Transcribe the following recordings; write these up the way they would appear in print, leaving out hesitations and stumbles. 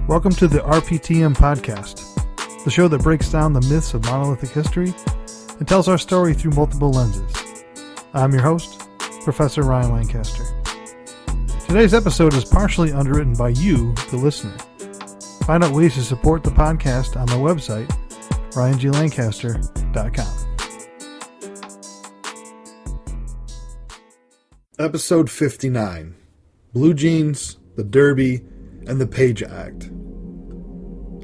Welcome to the RPTM podcast, the show that breaks down the myths of monolithic history and tells our story through multiple lenses. I'm your host, Professor RyanGLancaster. Today's episode is partially underwritten by you, the listener. Find out ways to support the podcast on my website, RyanGLancaster.com. Episode 59, Blue Jeans, the Derby, and the Page Act.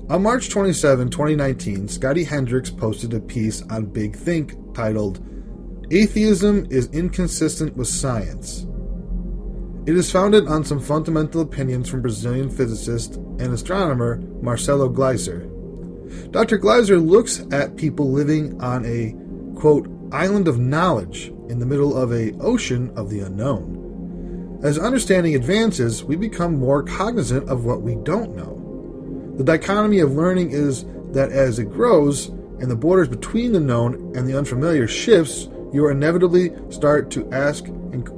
On March 27, 2019, Scotty Hendricks posted a piece on Big Think titled, "Atheism is Inconsistent with Science." It is founded on some fundamental opinions from Brazilian physicist and astronomer Marcelo Gleiser. Dr. Gleiser looks at people living on a, quote, island of knowledge in the middle of an ocean of the unknown. As understanding advances, we become more cognizant of what we don't know. The dichotomy of learning is that as it grows and the borders between the known and the unfamiliar shifts, you inevitably start to ask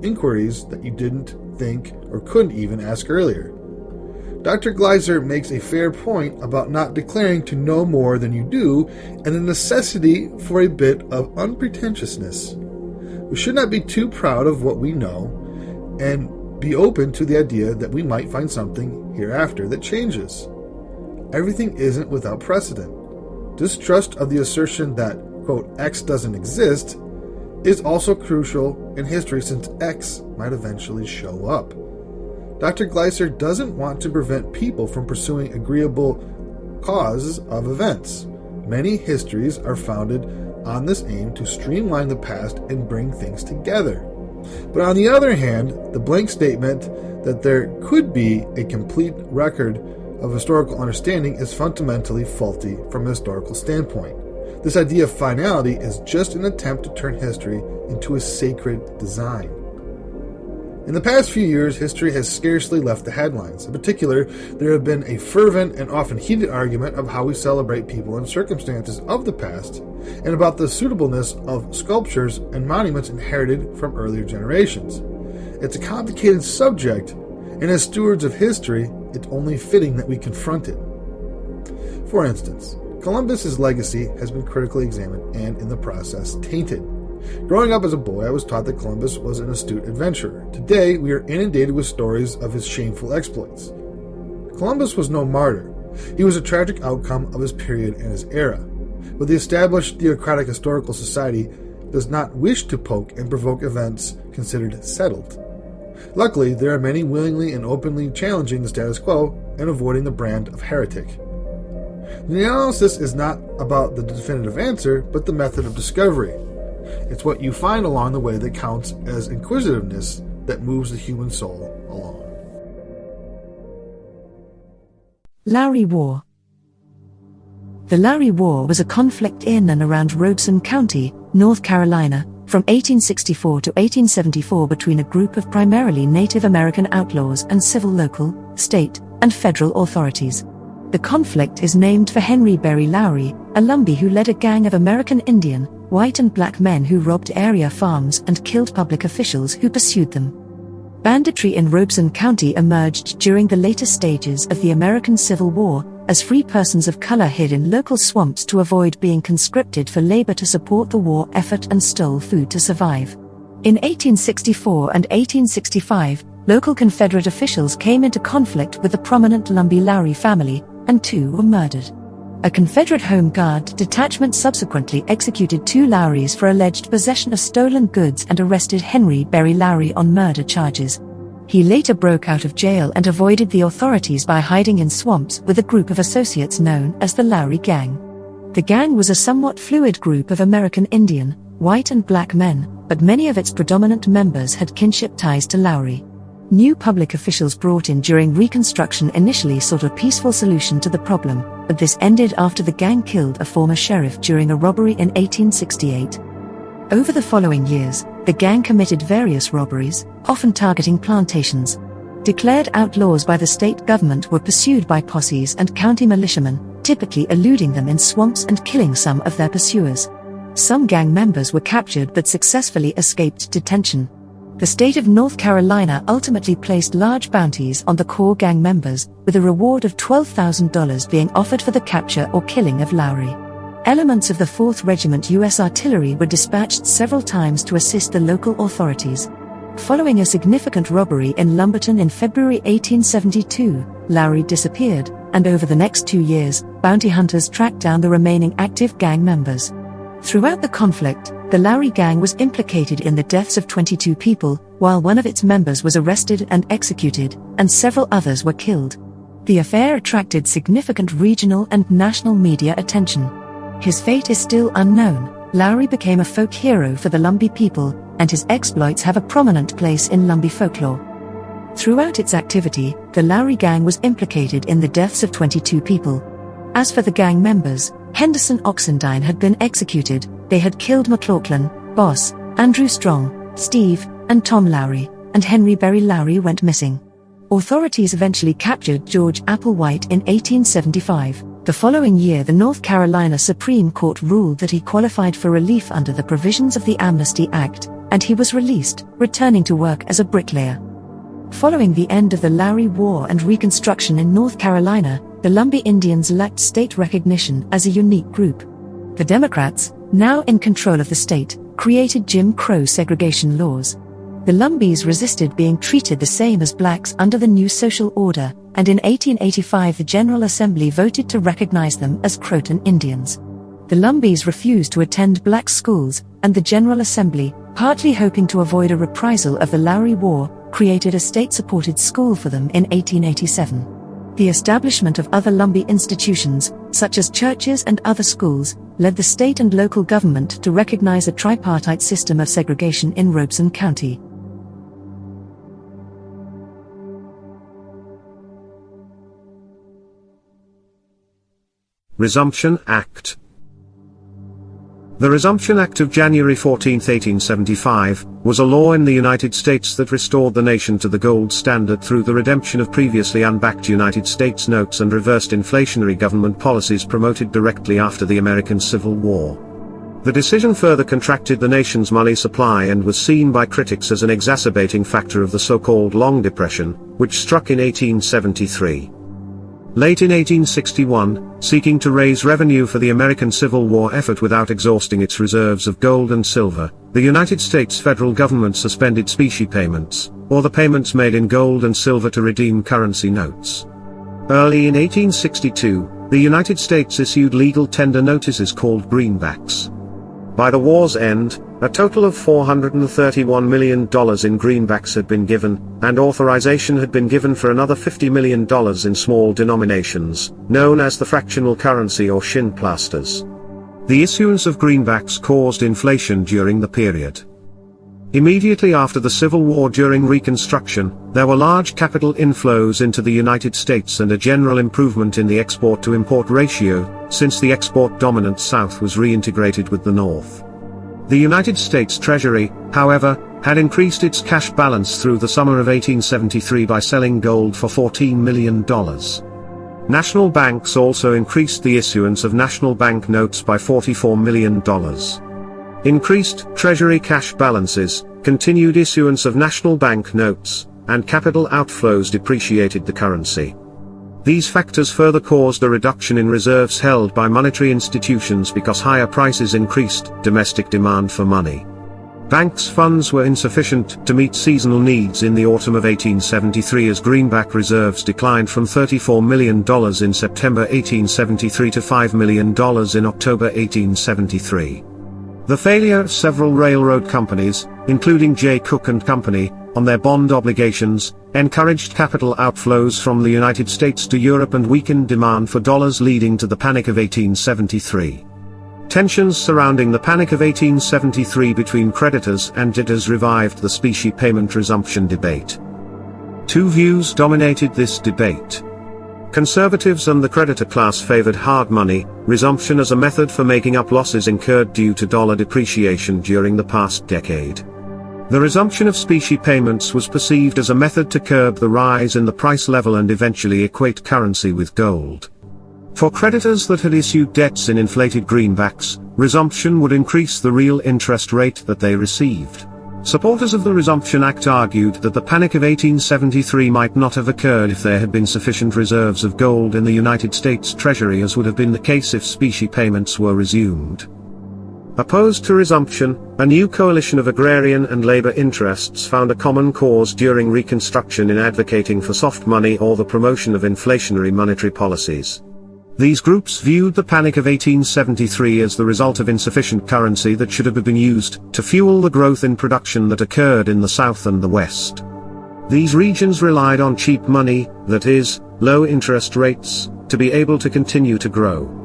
inquiries that you didn't think or couldn't even ask earlier. Dr. Gleiser makes a fair point about not declaring to know more than you do and the necessity for a bit of unpretentiousness. We should not be too proud of what we know and be open to the idea that we might find something hereafter that changes. Everything isn't without precedent. Distrust of the assertion that, quote, X doesn't exist is also crucial in history since X might eventually show up. Dr. Gleiser doesn't want to prevent people from pursuing agreeable causes of events. Many histories are founded on this aim to streamline the past and bring things together. But on the other hand, the blank statement that there could be a complete record of historical understanding is fundamentally faulty from a historical standpoint. This idea of finality is just an attempt to turn history into a sacred design. In the past few years, history has scarcely left the headlines. In particular, there have been a fervent and often heated argument of how we celebrate people and circumstances of the past, and about the suitableness of sculptures and monuments inherited from earlier generations. It's a complicated subject, and as stewards of history, it's only fitting that we confront it. For instance, Columbus's legacy has been critically examined and, in the process, tainted. Growing up as a boy, I was taught that Columbus was an astute adventurer. Today, we are inundated with stories of his shameful exploits. Columbus was no martyr. He was a tragic outcome of his period and his era. But the established theocratic historical society does not wish to poke and provoke events considered settled. Luckily, there are many willingly and openly challenging the status quo and avoiding the brand of heretic. The analysis is not about the definitive answer, but the method of discovery. It's what you find along the way that counts as inquisitiveness that moves the human soul along. Lowry War. The Lowry War was a conflict in and around Robeson County, North Carolina, from 1864 to 1874 between a group of primarily Native American outlaws and civil local, state, and federal authorities. The conflict is named for Henry Berry Lowry, a Lumbee who led a gang of American Indian, white and black men who robbed area farms and killed public officials who pursued them. Banditry in Robeson County emerged during the later stages of the American Civil War, as free persons of color hid in local swamps to avoid being conscripted for labor to support the war effort and stole food to survive. In 1864 and 1865, local Confederate officials came into conflict with the prominent Lumbee Lowry family, and 2 were murdered. A Confederate Home Guard detachment subsequently executed 2 Lowrys for alleged possession of stolen goods and arrested Henry Berry Lowry on murder charges. He later broke out of jail and avoided the authorities by hiding in swamps with a group of associates known as the Lowry Gang. The gang was a somewhat fluid group of American Indian, white and black men, but many of its predominant members had kinship ties to Lowry. New public officials brought in during Reconstruction initially sought a peaceful solution to the problem, but this ended after the gang killed a former sheriff during a robbery in 1868. Over the following years, the gang committed various robberies, often targeting plantations. Declared outlaws by the state government were pursued by posses and county militiamen, typically eluding them in swamps and killing some of their pursuers. Some gang members were captured but successfully escaped detention. The state of North Carolina ultimately placed large bounties on the core gang members, with a reward of $12,000 being offered for the capture or killing of Lowry. Elements of the 4th Regiment U.S. Artillery were dispatched several times to assist the local authorities. Following a significant robbery in Lumberton in February 1872, Lowry disappeared, and over the next 2 years, bounty hunters tracked down the remaining active gang members. Throughout the conflict, the Lowry gang was implicated in the deaths of 22 people, while one of its members was arrested and executed, and several others were killed. The affair attracted significant regional and national media attention. His fate is still unknown. Lowry became a folk hero for the Lumbee people, and his exploits have a prominent place in Lumbee folklore. Throughout its activity, the Lowry gang was implicated in the deaths of 22 people. As for the gang members, Henderson Oxendine had been executed. They had killed McLaughlin, Boss, Andrew Strong, Steve, and Tom Lowry, and Henry Berry Lowry went missing. Authorities eventually captured George Applewhite in 1875. The following year, the North Carolina Supreme Court ruled that he qualified for relief under the provisions of the Amnesty Act, and he was released, returning to work as a bricklayer. Following the end of the Lowry War and Reconstruction in North Carolina, the Lumbee Indians lacked state recognition as a unique group. The Democrats, now in control of the state, created Jim Crow segregation laws. The Lumbees resisted being treated the same as blacks under the new social order, and in 1885 the General Assembly voted to recognize them as Croton Indians. The Lumbees refused to attend black schools, and the General Assembly, partly hoping to avoid a reprisal of the Lowry War, created a state-supported school for them in 1887. The establishment of other Lumbee institutions, such as churches and other schools, led the state and local government to recognize a tripartite system of segregation in Robeson County. Resumption Act. The Resumption Act of January 14, 1875, was a law in the United States that restored the nation to the gold standard through the redemption of previously unbacked United States notes and reversed inflationary government policies promoted directly after the American Civil War. The decision further contracted the nation's money supply and was seen by critics as an exacerbating factor of the so-called Long Depression, which struck in 1873. Late in 1861, seeking to raise revenue for the American Civil War effort without exhausting its reserves of gold and silver, the United States federal government suspended specie payments, or the payments made in gold and silver to redeem currency notes. Early in 1862, the United States issued legal tender notices called greenbacks. By the war's end, a total of $431 million in greenbacks had been given, and authorization had been given for another $50 million in small denominations, known as the fractional currency or shin plasters. The issuance of greenbacks caused inflation during the period. Immediately after the Civil War during Reconstruction, there were large capital inflows into the United States and a general improvement in the export-to-import ratio, since the export-dominant South was reintegrated with the North. The United States Treasury, however, had increased its cash balance through the summer of 1873 by selling gold for $14 million. National banks also increased the issuance of national bank notes by $44 million. Increased Treasury cash balances, continued issuance of national bank notes, and capital outflows depreciated the currency. These factors further caused a reduction in reserves held by monetary institutions because higher prices increased domestic demand for money. Banks' funds were insufficient to meet seasonal needs in the autumn of 1873 as greenback reserves declined from $34 million in September 1873 to $5 million in October 1873. The failure of several railroad companies, including J. Cook and Company, on their bond obligations, encouraged capital outflows from the United States to Europe and weakened demand for dollars, leading to the Panic of 1873. Tensions surrounding the Panic of 1873 between creditors and debtors revived the specie payment resumption debate. Two views dominated this debate. Conservatives and the creditor class favored hard money resumption as a method for making up losses incurred due to dollar depreciation during the past decade. The resumption of specie payments was perceived as a method to curb the rise in the price level and eventually equate currency with gold. For creditors that had issued debts in inflated greenbacks, resumption would increase the real interest rate that they received. Supporters of the Resumption Act argued that the Panic of 1873 might not have occurred if there had been sufficient reserves of gold in the United States Treasury, as would have been the case if specie payments were resumed. Opposed to resumption, a new coalition of agrarian and labor interests found a common cause during Reconstruction in advocating for soft money or the promotion of inflationary monetary policies. These groups viewed the Panic of 1873 as the result of insufficient currency that should have been used to fuel the growth in production that occurred in the South and the West. These regions relied on cheap money, that is, low interest rates, to be able to continue to grow.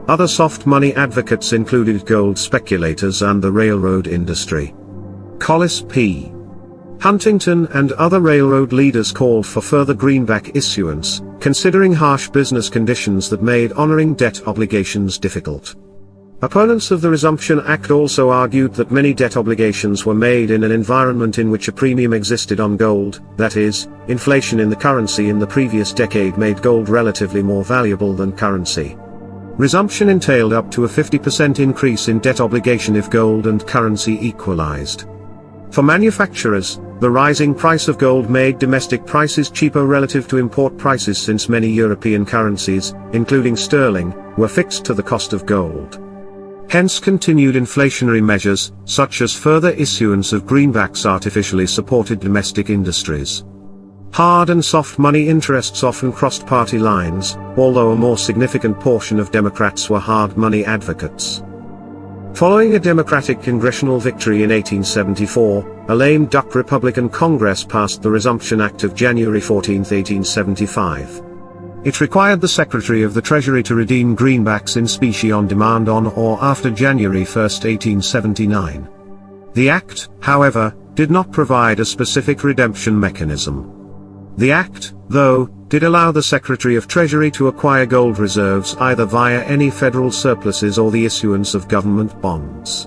Other soft money advocates included gold speculators and the railroad industry. Collis P. Huntington and other railroad leaders called for further greenback issuance, considering harsh business conditions that made honoring debt obligations difficult. Opponents of the Resumption Act also argued that many debt obligations were made in an environment in which a premium existed on gold, that is, inflation in the currency in the previous decade made gold relatively more valuable than currency. Resumption entailed up to a 50% increase in debt obligation if gold and currency equalized. For manufacturers, the rising price of gold made domestic prices cheaper relative to import prices, since many European currencies, including sterling, were fixed to the cost of gold. Hence continued inflationary measures, such as further issuance of greenbacks, artificially supported domestic industries. Hard and soft money interests often crossed party lines, although a more significant portion of Democrats were hard money advocates. Following a Democratic congressional victory in 1874, a lame duck Republican Congress passed the Resumption Act of January 14, 1875. It required the Secretary of the Treasury to redeem greenbacks in specie on demand on or after January 1, 1879. The Act, however, did not provide a specific redemption mechanism. The Act, though, did allow the Secretary of Treasury to acquire gold reserves either via any federal surpluses or the issuance of government bonds.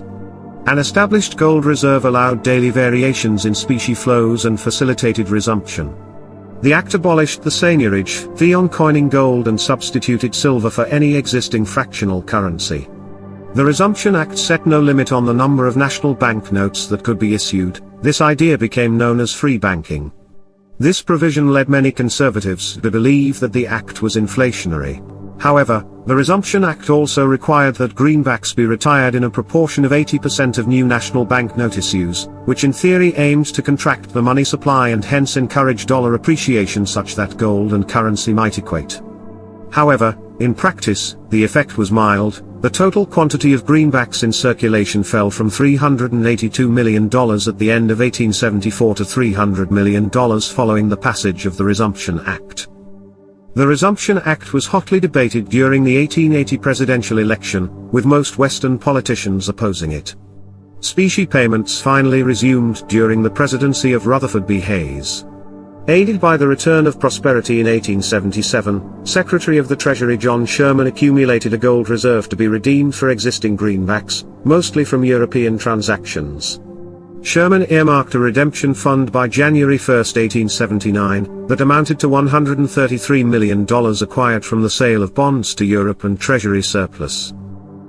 An established gold reserve allowed daily variations in specie flows and facilitated resumption. The Act abolished the seigniorage fee on coining gold and substituted silver for any existing fractional currency. The Resumption Act set no limit on the number of national banknotes that could be issued. This idea became known as free banking. This provision led many conservatives to believe that the Act was inflationary. However, the Resumption Act also required that greenbacks be retired in a proportion of 80% of new national banknote issues, which in theory aimed to contract the money supply and hence encourage dollar appreciation such that gold and currency might equate. However, in practice, the effect was mild. The total quantity of greenbacks in circulation fell from $382 million at the end of 1874 to $300 million following the passage of the Resumption Act. The Resumption Act was hotly debated during the 1880 presidential election, with most Western politicians opposing it. Specie payments finally resumed during the presidency of Rutherford B. Hayes. Aided by the return of prosperity in 1877, Secretary of the Treasury John Sherman accumulated a gold reserve to be redeemed for existing greenbacks, mostly from European transactions. Sherman earmarked a redemption fund by January 1, 1879, that amounted to $133 million acquired from the sale of bonds to Europe and Treasury surplus.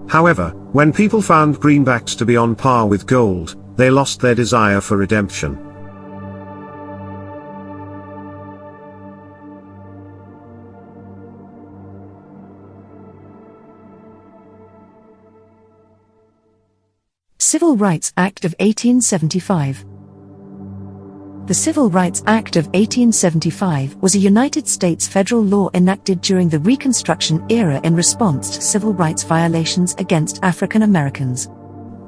However, when people found greenbacks to be on par with gold, they lost their desire for redemption. Civil Rights Act of 1875. The Civil Rights Act of 1875 was a United States federal law enacted during the Reconstruction era in response to civil rights violations against African Americans.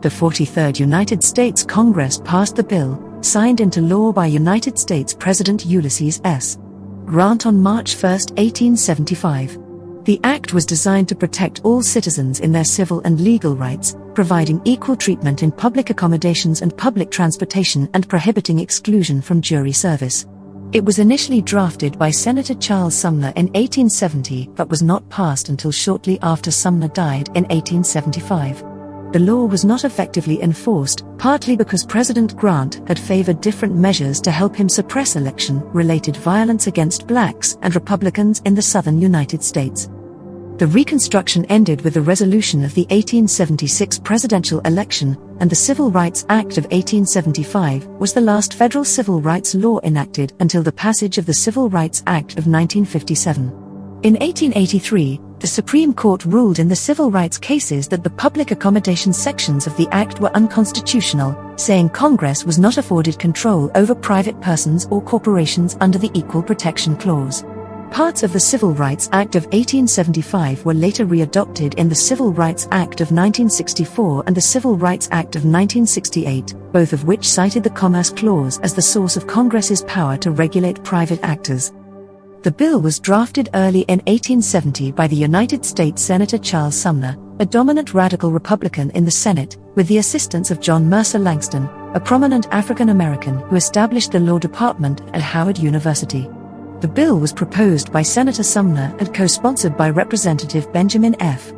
The 43rd United States Congress passed the bill, signed into law by United States President Ulysses S. Grant on March 1, 1875. The act was designed to protect all citizens in their civil and legal rights, providing equal treatment in public accommodations and public transportation and prohibiting exclusion from jury service. It was initially drafted by Senator Charles Sumner in 1870 but was not passed until shortly after Sumner died in 1875. The law was not effectively enforced, partly because President Grant had favored different measures to help him suppress election-related violence against blacks and Republicans in the southern United States. The Reconstruction ended with the resolution of the 1876 presidential election, and the Civil Rights Act of 1875 was the last federal civil rights law enacted until the passage of the Civil Rights Act of 1957. In 1883, the Supreme Court ruled in the civil rights cases that the public accommodation sections of the Act were unconstitutional, saying Congress was not afforded control over private persons or corporations under the Equal Protection Clause. Parts of the Civil Rights Act of 1875 were later readopted in the Civil Rights Act of 1964 and the Civil Rights Act of 1968, both of which cited the Commerce Clause as the source of Congress's power to regulate private actors. The bill was drafted early in 1870 by the United States Senator Charles Sumner, a dominant radical Republican in the Senate, with the assistance of John Mercer Langston, a prominent African American who established the law department at Howard University. The bill was proposed by Senator Sumner and co-sponsored by Representative Benjamin F.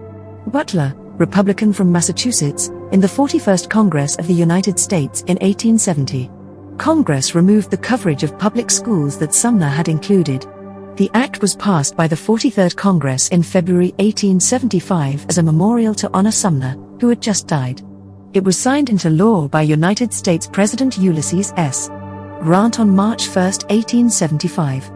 Butler, Republican from Massachusetts, in the 41st Congress of the United States in 1870. Congress removed the coverage of public schools that Sumner had included. The act was passed by the 43rd Congress in February 1875 as a memorial to honor Sumner, who had just died. It was signed into law by United States President Ulysses S. Grant on March 1, 1875.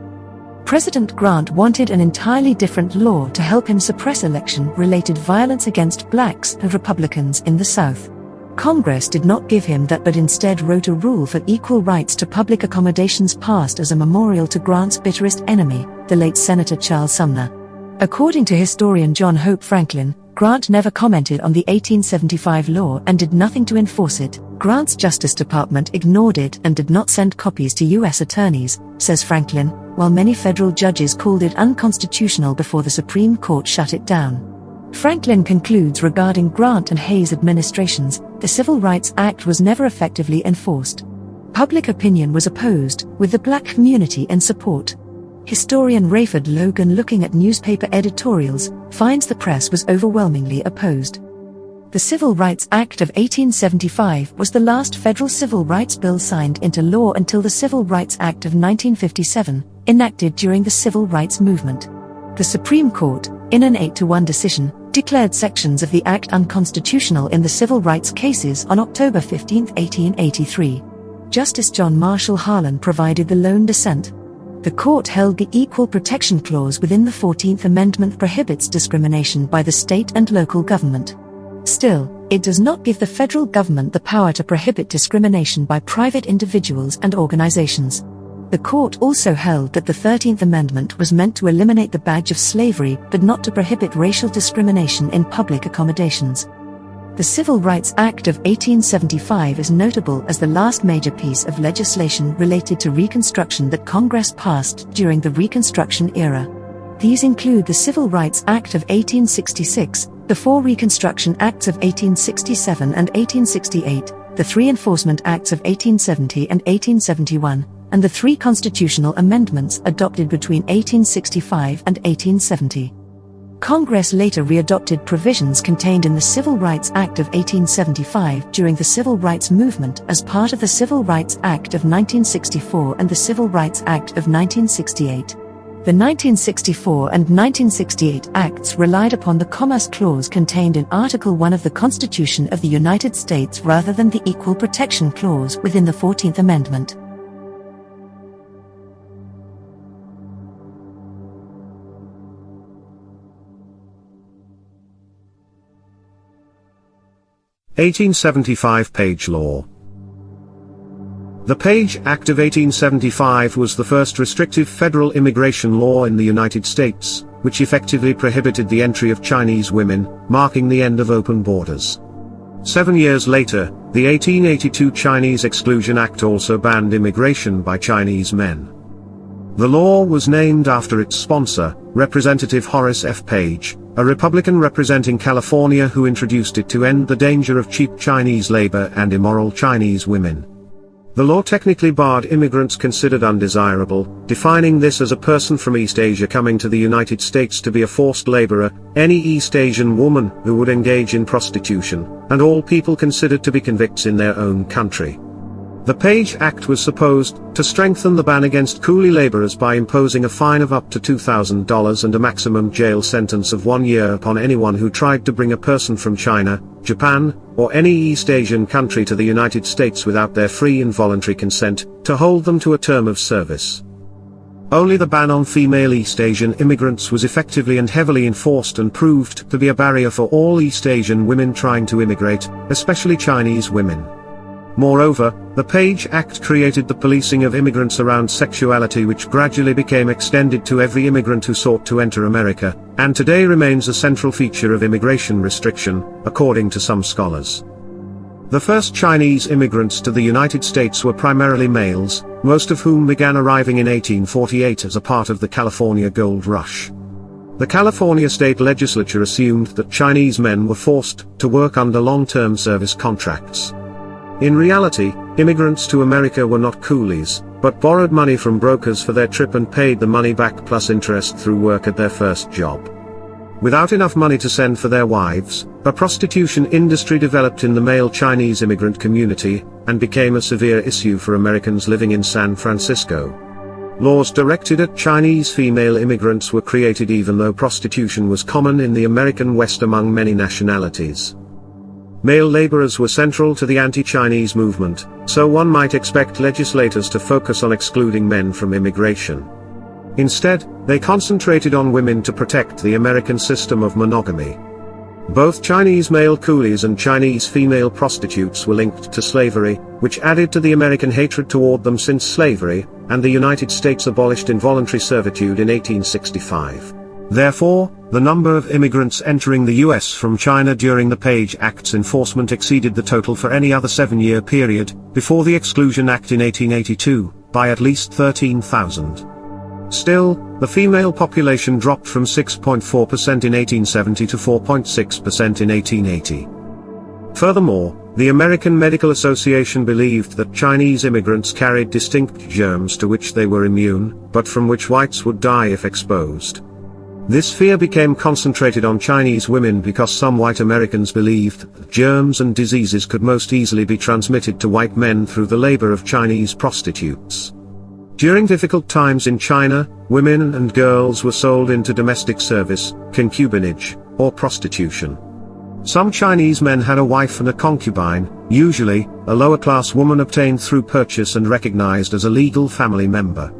President Grant wanted an entirely different law to help him suppress election-related violence against blacks and Republicans in the South. Congress did not give him that but instead wrote a rule for equal rights to public accommodations passed as a memorial to Grant's bitterest enemy, the late Senator Charles Sumner. According to historian John Hope Franklin, Grant never commented on the 1875 law and did nothing to enforce it. Grant's Justice Department ignored it and did not send copies to U.S. attorneys, says Franklin, while many federal judges called it unconstitutional before the Supreme Court shut it down. Franklin concludes regarding Grant and Hayes administrations, the Civil Rights Act was never effectively enforced. Public opinion was opposed, with the black community in support. Historian Rayford Logan, looking at newspaper editorials, finds the press was overwhelmingly opposed. The Civil Rights Act of 1875 was the last federal civil rights bill signed into law until the Civil Rights Act of 1957, enacted during the Civil Rights Movement. The Supreme Court, in an 8-1 decision, declared sections of the Act unconstitutional in the civil rights cases on October 15, 1883. Justice John Marshall Harlan provided the lone dissent. The court held the Equal Protection Clause within the 14th Amendment prohibits discrimination by the state and local government. Still, it does not give the federal government the power to prohibit discrimination by private individuals and organizations. The court also held that the 13th Amendment was meant to eliminate the badge of slavery but not to prohibit racial discrimination in public accommodations. The Civil Rights Act of 1875 is notable as the last major piece of legislation related to Reconstruction that Congress passed during the Reconstruction era. These include the Civil Rights Act of 1866, the 4 Reconstruction Acts of 1867 and 1868, the 3 Enforcement Acts of 1870 and 1871, and the 3 constitutional amendments adopted between 1865 and 1870. Congress later readopted provisions contained in the Civil Rights Act of 1875 during the Civil Rights Movement as part of the Civil Rights Act of 1964 and the Civil Rights Act of 1968. The 1964 and 1968 Acts relied upon the Commerce Clause contained in Article 1 of the Constitution of the United States rather than the Equal Protection Clause within the 14th Amendment. Page Law. The Page Act of 1875 was the first restrictive federal immigration law in the United States, which effectively prohibited the entry of Chinese women, marking the end of open borders. 7 years later, the 1882 Chinese Exclusion Act also banned immigration by Chinese men. The law was named after its sponsor, Representative Horace F. Page, a Republican representing California who introduced it to end the danger of cheap Chinese labor and immoral Chinese women. The law technically barred immigrants considered undesirable, defining this as a person from East Asia coming to the United States to be a forced laborer, any East Asian woman who would engage in prostitution, and all people considered to be convicts in their own country. The Page Act was supposed to strengthen the ban against coolie laborers by imposing a fine of up to $2,000 and a maximum jail sentence of 1 year upon anyone who tried to bring a person from China, Japan, or any East Asian country to the United States without their free and voluntary consent, to hold them to a term of service. Only the ban on female East Asian immigrants was effectively and heavily enforced and proved to be a barrier for all East Asian women trying to immigrate, especially Chinese women. Moreover, the Page Act created the policing of immigrants around sexuality, which gradually became extended to every immigrant who sought to enter America, and today remains a central feature of immigration restriction, according to some scholars. The first Chinese immigrants to the United States were primarily males, most of whom began arriving in 1848 as a part of the California Gold Rush. The California state legislature assumed that Chinese men were forced to work under long-term service contracts. In reality, immigrants to America were not coolies, but borrowed money from brokers for their trip and paid the money back plus interest through work at their first job. Without enough money to send for their wives, a prostitution industry developed in the male Chinese immigrant community, and became a severe issue for Americans living in San Francisco. Laws directed at Chinese female immigrants were created even though prostitution was common in the American West among many nationalities. Male laborers were central to the anti-Chinese movement, so one might expect legislators to focus on excluding men from immigration. Instead, they concentrated on women to protect the American system of monogamy. Both Chinese male coolies and Chinese female prostitutes were linked to slavery, which added to the American hatred toward them since slavery, and the United States abolished involuntary servitude in 1865. Therefore, the number of immigrants entering the U.S. from China during the Page Act's enforcement exceeded the total for any other 7-year period, before the Exclusion Act in 1882, by at least 13,000. Still, the female population dropped from 6.4% in 1870 to 4.6% in 1880. Furthermore, the American Medical Association believed that Chinese immigrants carried distinct germs to which they were immune, but from which whites would die if exposed. This fear became concentrated on Chinese women because some white Americans believed that germs and diseases could most easily be transmitted to white men through the labor of Chinese prostitutes. During difficult times in China, women and girls were sold into domestic service, concubinage, or prostitution. Some Chinese men had a wife and a concubine, usually a lower-class woman obtained through purchase and recognized as a legal family member.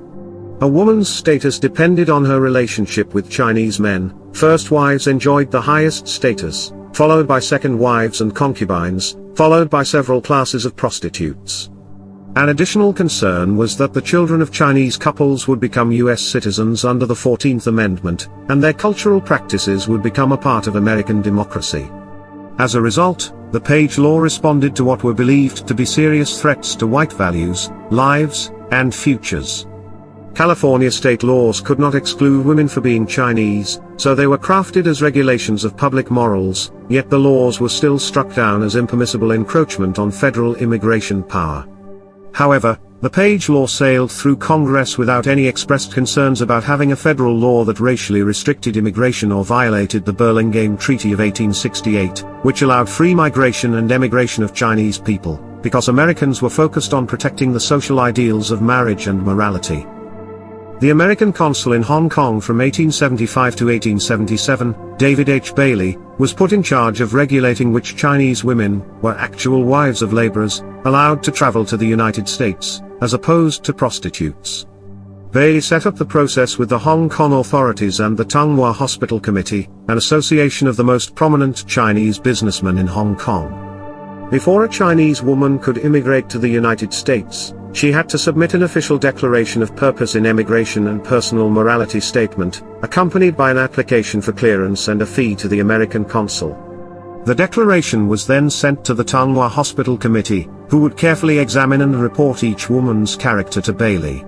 A woman's status depended on her relationship with Chinese men. First wives enjoyed the highest status, followed by second wives and concubines, followed by several classes of prostitutes. An additional concern was that the children of Chinese couples would become U.S. citizens under the 14th Amendment, and their cultural practices would become a part of American democracy. As a result, the Page Law responded to what were believed to be serious threats to white values, lives, and futures. California state laws could not exclude women for being Chinese, so they were crafted as regulations of public morals, yet the laws were still struck down as impermissible encroachment on federal immigration power. However, the Page Law sailed through Congress without any expressed concerns about having a federal law that racially restricted immigration or violated the Burlingame Treaty of 1868, which allowed free migration and emigration of Chinese people, because Americans were focused on protecting the social ideals of marriage and morality. The American consul in Hong Kong from 1875 to 1877, David H. Bailey, was put in charge of regulating which Chinese women were actual wives of laborers, allowed to travel to the United States, as opposed to prostitutes. Bailey set up the process with the Hong Kong authorities and the Tsinghua Hospital Committee, an association of the most prominent Chinese businessmen in Hong Kong. Before a Chinese woman could immigrate to the United States, she had to submit an official declaration of purpose in emigration and personal morality statement, accompanied by an application for clearance and a fee to the American consul. The declaration was then sent to the Tsinghua Hospital Committee, who would carefully examine and report each woman's character to Bailey.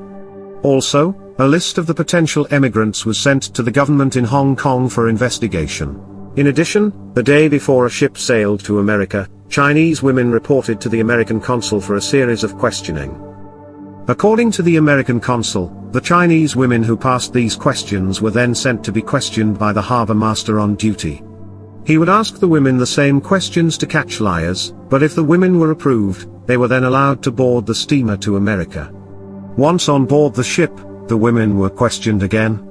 Also, a list of the potential emigrants was sent to the government in Hong Kong for investigation. In addition, the day before a ship sailed to America, Chinese women reported to the American consul for a series of questioning. According to the American consul, the Chinese women who passed these questions were then sent to be questioned by the harbor master on duty. He would ask the women the same questions to catch liars, but if the women were approved, they were then allowed to board the steamer to America. Once on board the ship, the women were questioned again.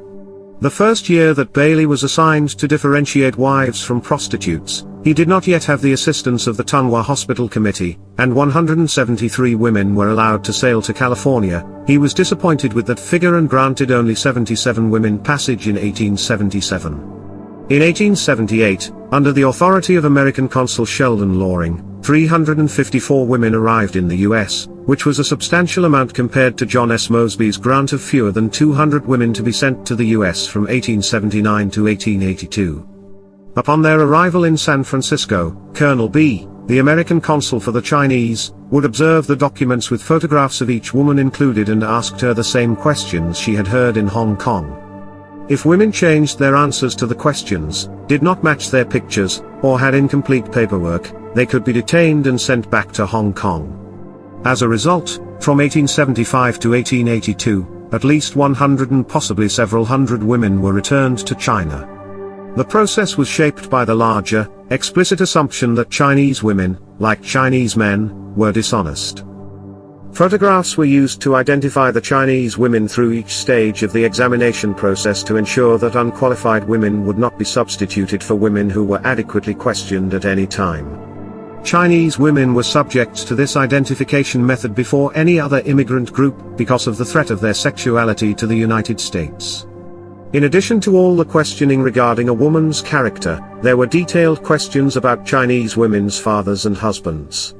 The first year that Bailey was assigned to differentiate wives from prostitutes, he did not yet have the assistance of the Tunghua Hospital Committee, and 173 women were allowed to sail to California. He was disappointed with that figure and granted only 77 women passage in 1877. In 1878, under the authority of American Consul Sheldon Loring, 354 women arrived in the U.S., which was a substantial amount compared to John S. Mosby's grant of fewer than 200 women to be sent to the U.S. from 1879 to 1882. Upon their arrival in San Francisco, Colonel B., the American consul for the Chinese, would observe the documents with photographs of each woman included and asked her the same questions she had heard in Hong Kong. If women changed their answers to the questions, did not match their pictures, or had incomplete paperwork, they could be detained and sent back to Hong Kong. As a result, from 1875 to 1882, at least 100 and possibly several hundred women were returned to China. The process was shaped by the larger, explicit assumption that Chinese women, like Chinese men, were dishonest. Photographs were used to identify the Chinese women through each stage of the examination process to ensure that unqualified women would not be substituted for women who were adequately questioned at any time. Chinese women were subject to this identification method before any other immigrant group because of the threat of their sexuality to the United States. In addition to all the questioning regarding a woman's character, there were detailed questions about Chinese women's fathers and husbands.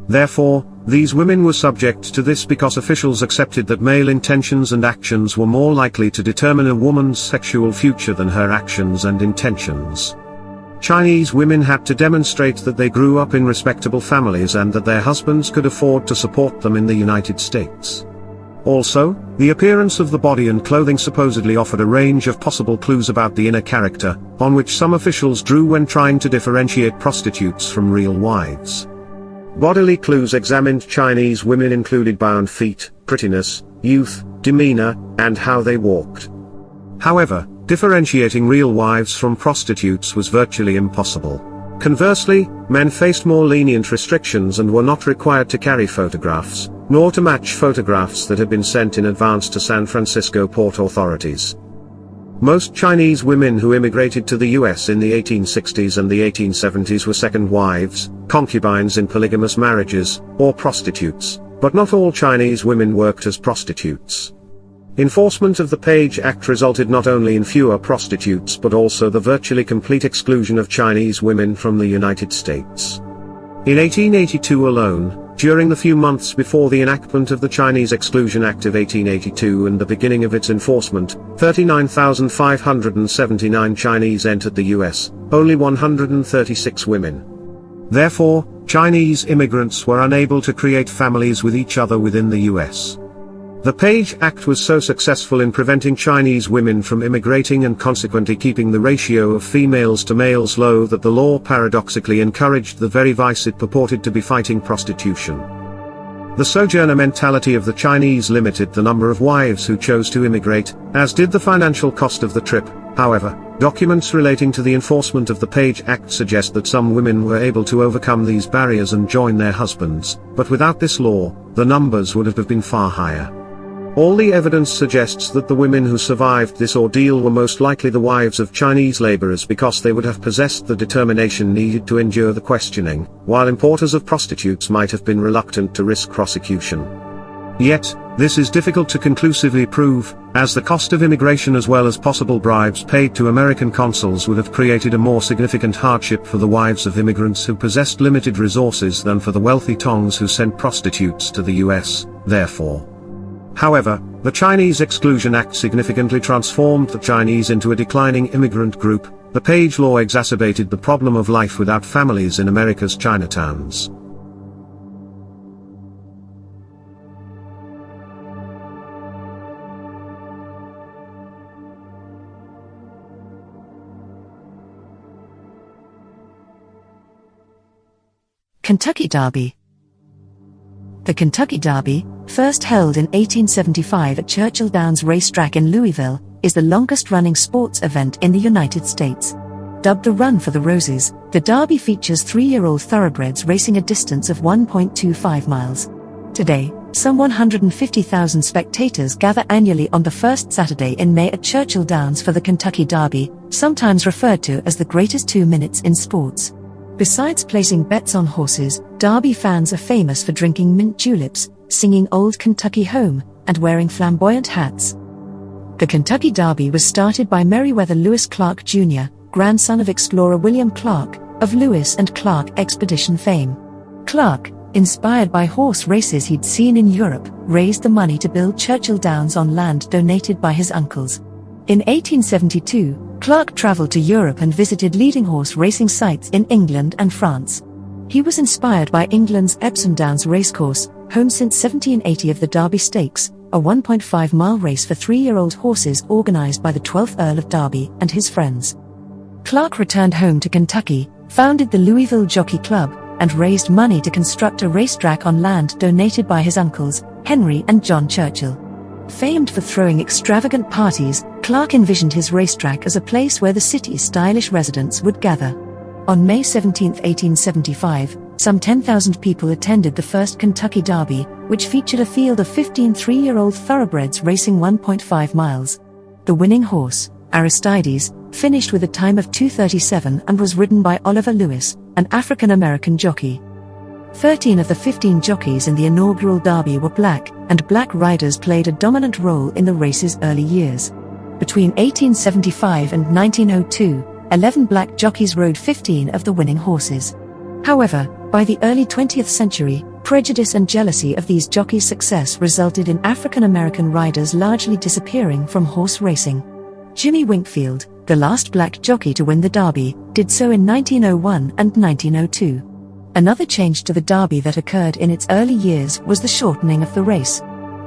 Therefore, these women were subject to this because officials accepted that male intentions and actions were more likely to determine a woman's sexual future than her actions and intentions. Chinese women had to demonstrate that they grew up in respectable families and that their husbands could afford to support them in the United States. Also, the appearance of the body and clothing supposedly offered a range of possible clues about the inner character, on which some officials drew when trying to differentiate prostitutes from real wives. Bodily clues examined Chinese women included bound feet, prettiness, youth, demeanor, and how they walked. However, differentiating real wives from prostitutes was virtually impossible. Conversely, men faced more lenient restrictions and were not required to carry photographs, nor to match photographs that had been sent in advance to San Francisco port authorities. Most Chinese women who immigrated to the U.S. in the 1860s and the 1870s were second wives, concubines in polygamous marriages, or prostitutes, but not all Chinese women worked as prostitutes. Enforcement of the Page Act resulted not only in fewer prostitutes but also the virtually complete exclusion of Chinese women from the United States. In 1882 alone, during the few months before the enactment of the Chinese Exclusion Act of 1882 and the beginning of its enforcement, 39,579 Chinese entered the U.S., only 136 women. Therefore, Chinese immigrants were unable to create families with each other within the U.S. The Page Act was so successful in preventing Chinese women from immigrating and consequently keeping the ratio of females to males low that the law paradoxically encouraged the very vice it purported to be fighting: prostitution. The sojourner mentality of the Chinese limited the number of wives who chose to immigrate, as did the financial cost of the trip. However, documents relating to the enforcement of the Page Act suggest that some women were able to overcome these barriers and join their husbands, but without this law, the numbers would have been far higher. All the evidence suggests that the women who survived this ordeal were most likely the wives of Chinese laborers because they would have possessed the determination needed to endure the questioning, while importers of prostitutes might have been reluctant to risk prosecution. Yet, this is difficult to conclusively prove, as the cost of immigration as well as possible bribes paid to American consuls would have created a more significant hardship for the wives of immigrants who possessed limited resources than for the wealthy Tongs who sent prostitutes to the US, therefore. However, the Chinese Exclusion Act significantly transformed the Chinese into a declining immigrant group. The Page Law exacerbated the problem of life without families in America's Chinatowns. Kentucky Derby. The Kentucky Derby, first held in 1875 at Churchill Downs Racetrack in Louisville, is the longest-running sports event in the United States. Dubbed the Run for the Roses, the Derby features 3-year-old thoroughbreds racing a distance of 1.25 miles. Today, some 150,000 spectators gather annually on the first Saturday in May at Churchill Downs for the Kentucky Derby, sometimes referred to as the greatest 2 minutes in sports. Besides placing bets on horses, Derby fans are famous for drinking mint juleps, singing Old Kentucky Home, and wearing flamboyant hats. The Kentucky Derby was started by Meriwether Lewis Clark Jr., grandson of explorer William Clark, of Lewis and Clark expedition fame. Clark, inspired by horse races he'd seen in Europe, raised the money to build Churchill Downs on land donated by his uncles. In 1872, Clark traveled to Europe and visited leading horse racing sites in England and France. He was inspired by England's Epsom Downs racecourse, home since 1780 of the Derby Stakes, a 1.5-mile race for 3-year-old horses organized by the 12th Earl of Derby and his friends. Clark returned home to Kentucky, founded the Louisville Jockey Club, and raised money to construct a racetrack on land donated by his uncles, Henry and John Churchill. Famed for throwing extravagant parties, Clark envisioned his racetrack as a place where the city's stylish residents would gather. On May 17, 1875, some 10,000 people attended the first Kentucky Derby, which featured a field of 15 3-year-old thoroughbreds racing 1.5 miles. The winning horse, Aristides, finished with a time of 2:37 and was ridden by Oliver Lewis, an African-American jockey. 13 of the 15 jockeys in the inaugural Derby were black, and black riders played a dominant role in the race's early years. Between 1875 and 1902, 11 black jockeys rode 15 of the winning horses. However, by the early 20th century, prejudice and jealousy of these jockeys' success resulted in African-American riders largely disappearing from horse racing. Jimmy Winkfield, the last black jockey to win the Derby, did so in 1901 and 1902. Another change to the Derby that occurred in its early years was the shortening of the race.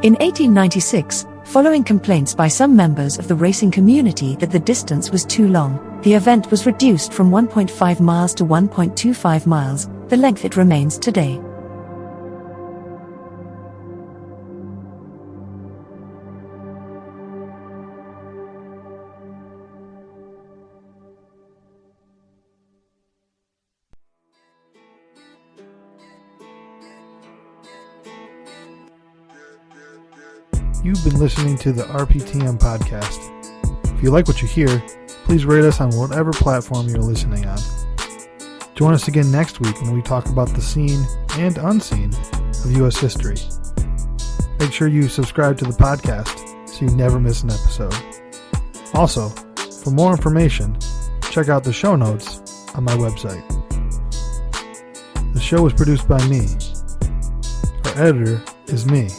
In 1896, following complaints by some members of the racing community that the distance was too long, the event was reduced from 1.5 miles to 1.25 miles, the length it remains today. You've been listening to the RPTM podcast. If you like what you hear, please rate us on whatever platform you're listening on. Join us again next week when we talk about the seen and unseen of U.S. history. Make sure you subscribe to the podcast so you never miss an episode. Also, for more information, check out the show notes on my website. The show is produced by me. Our editor is me.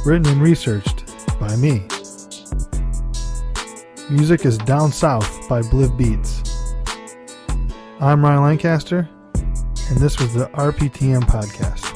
Written and researched by me. Music is Down South by Bliv Beats. I'm Ryan Lancaster, and this was the RPTM podcast.